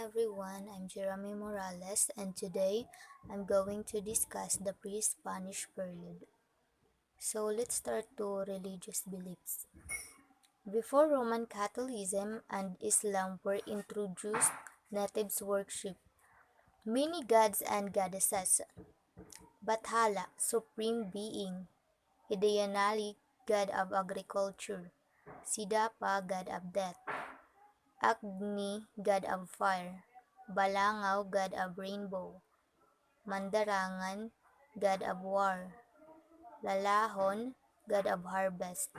everyone, I'm Jeremy Morales and today I'm going to discuss the pre-Spanish period. So let's start to religious beliefs. Before Roman Catholicism and Islam were introduced, natives worship many gods and goddesses. Bathala, supreme being; Hidayanali, god of agriculture; Sidapa, god of death; Agni, god of fire; Balangaw, god of rainbow; Mandarangan, god of war; Lalahon, god of harvest;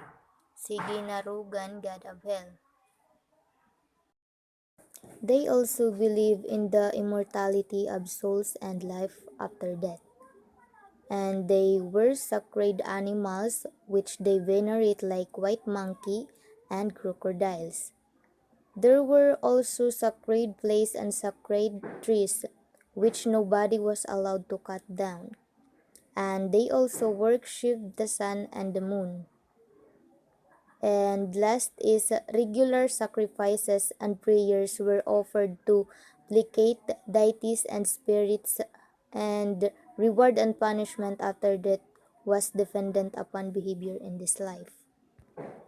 Siginarugan, god of hell. They also believe in the immortality of souls and life after death. And they were sacred animals which they venerate like white monkey and crocodiles. There were also sacred places and sacred trees which nobody was allowed to cut down. And they also worshipped the sun and the moon. And last is regular sacrifices and prayers were offered to placate deities and spirits, and reward and punishment after death was dependent upon behavior in this life.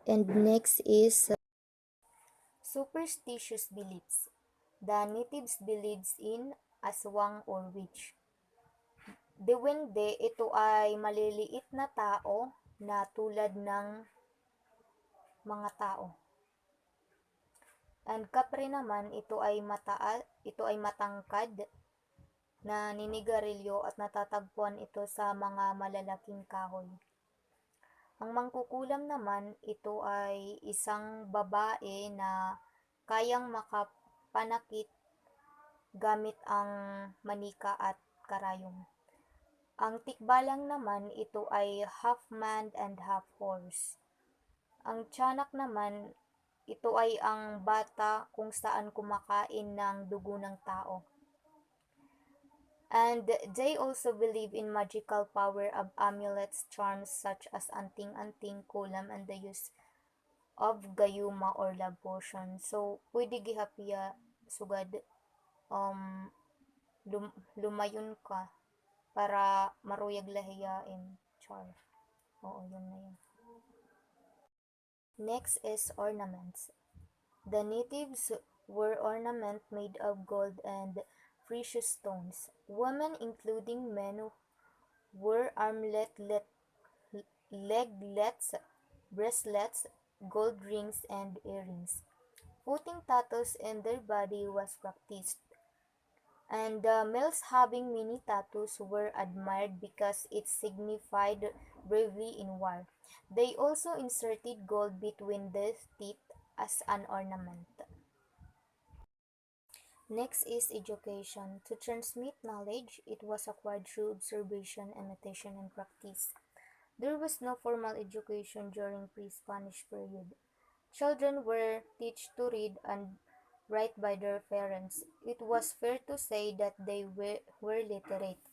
And next is superstitious beliefs. The natives believes in aswang or witch. Diwende, ito ay maliliit na tao na tulad ng mga tao. And kapre naman, ito ay matangkad na ninigarilyo at natatagpuan ito sa mga malalaking kahoy. Ang mangkukulam naman, ito ay isang babae na kayang makapanakit gamit ang manika at karayom. Ang tikbalang naman, ito ay half man and half horse. Ang tiyanak naman, ito ay ang bata kung saan kumakain ng dugo ng tao. And they also believe in magical power of amulets, charms such as anting-anting, kulam, and the use of gayuma or love potion. So, pwede gihapiya sugad lumayon ka para maruyag lahiyain. Char. Oo, yun na yun. Next is ornaments. The natives were ornament made of gold and precious stones. Women, including men, wore leglets, bracelets, gold rings, and earrings. Putting tattoos in their body was practiced, and the males having many tattoos were admired because it signified bravery in war. They also inserted gold between their teeth as an ornament. Next is education. To transmit knowledge, it was acquired through observation, imitation, and practice. There was no formal education during pre-Spanish period. Children were taught to read and write by their parents. It was fair to say that they were literate.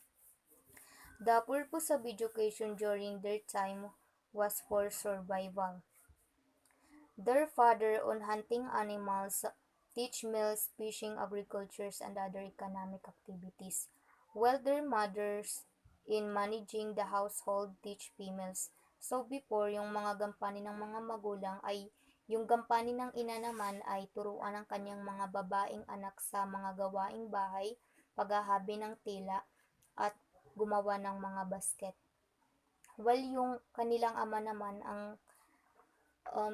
The purpose of education during their time was for survival. Their father on hunting animals, teach mills, fishing, agriculture, and other economic activities, while their mothers in managing the household teach females. So before, yung mga gampanin ng mga magulang ay yung gampanin ng ina naman ay turuan ng kanyang mga babaeng anak sa mga gawaing bahay, paghahabi ng tela, at gumawa ng mga basket. While yung kanilang ama naman ang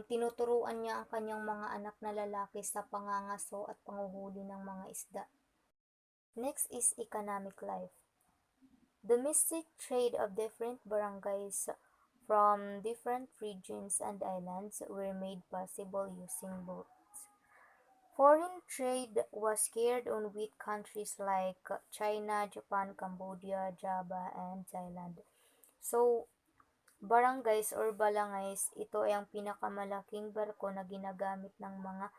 tinuturuan niya ang kanyang mga anak na lalaki sa pangangaso at panguhuli ng mga isda. Next is economic life. Domestic trade of different barangays from different regions and islands were made possible using boats. Foreign trade was carried on with countries like China, Japan, Cambodia, Java, and Thailand. So, barangays or balangays, ito ay ang pinakamalaking barko na ginagamit ng mga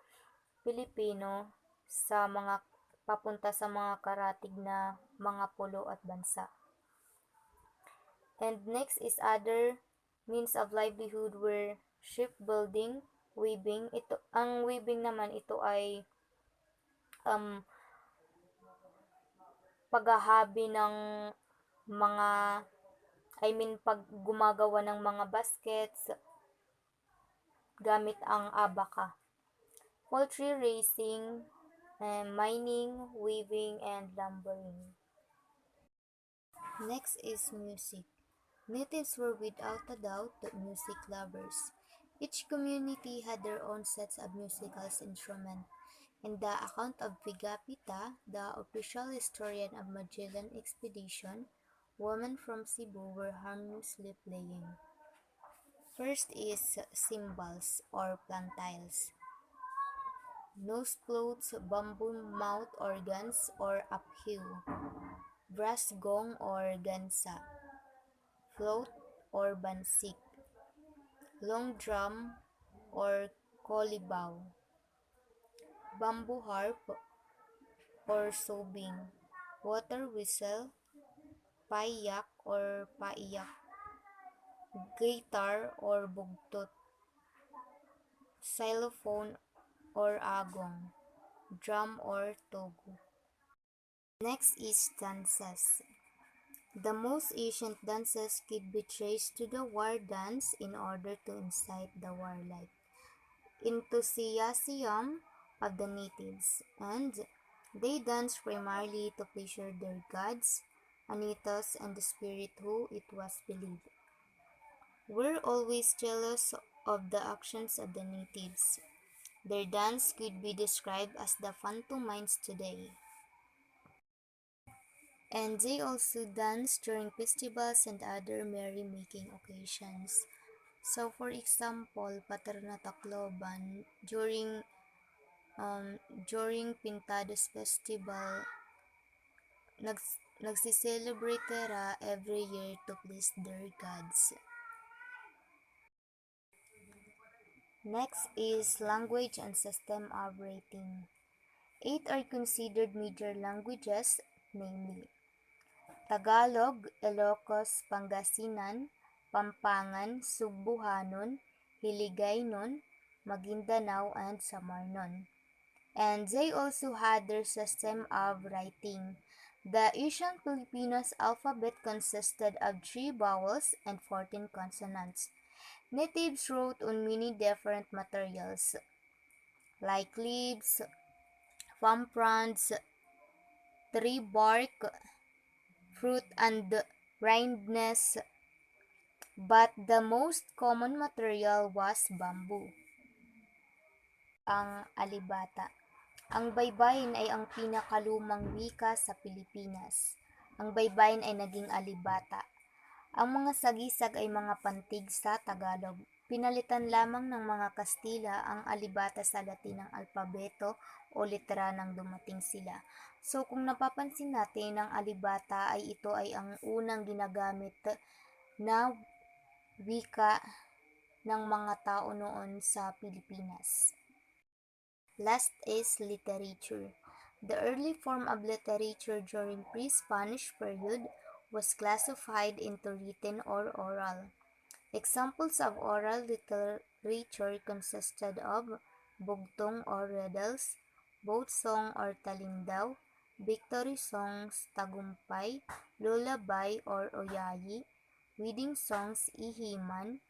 Pilipino sa mga papunta sa mga karatig na mga pulo at bansa. And next is other means of livelihood were shipbuilding, weaving. Ang weaving naman ito ay paghahabi ng mga, pag gumagawa ng mga baskets gamit ang abaka. Poultry raising, mining, weaving, and lumbering. Next is music. Natives were without a doubt music lovers. Each community had their own sets of musical instruments. In the account of Pigapita, the official historian of Magellan expedition, women from Cebu were harmlessly playing. First is cymbals or plantiles, nose flutes, bamboo mouth organs or uphill, brass gong or gansa, float or bansik, long drum or kolibaw, bamboo harp or sobing, water whistle, payak or paiyak, guitar or bugtot, xylophone or agong, drum or togu. Next is dances. The most ancient dances could be traced to the war dance in order to incite the warlike enthusiasm of the natives, and they danced primarily to pleasure their gods, Anitos, and the spirit who, it was believed, were always jealous of the actions of the natives. Their dance could be described as the pantomimes today. And they also dance during festivals and other merry-making occasions. So, for example, Paterno Tacloban, during Pintados Festival, nagsiselebrate every year to please their gods. Next is language and system of rating. 8 are considered major languages, namely Tagalog, Ilocos, Pangasinan, Pampangan, Cebuanon, Hiligaynon, Maguindanao, and Samarnon. And they also had their system of writing. The ancient Filipinos alphabet consisted of 3 vowels and 14 consonants. Natives wrote on many different materials, like leaves, palm fronds, tree bark, fruit, and rindness, but the most common material was bamboo. Ang alibata. Ang baybayin ay ang pinakalumang wika sa Pilipinas. Ang baybayin ay naging alibata. Ang mga sagisag ay mga pantig sa Tagalog. Pinalitan lamang ng mga Kastila ang alibata sa Latinang alpabeto o litera nang dumating sila. So kung napapansin natin, ang alibata ay ito ay ang unang ginagamit na wika ng mga tao noon sa Pilipinas. Last is literature. The early form of literature during pre-Spanish period was classified into written or oral. Examples of oral literature consisted of bugtong or riddles, boat song or talindaw, victory songs, tagumpay, lullaby or oyayi, wedding songs, ihiman,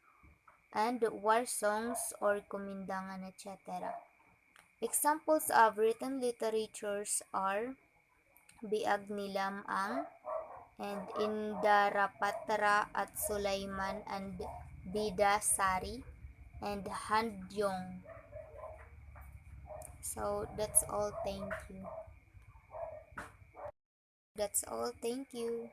and war songs or kumindangan, etc. Examples of written literatures are Biag ni Lamang and Indarapatra at Sulaiman and Bida Sari and Handyong. So that's all. Thank you.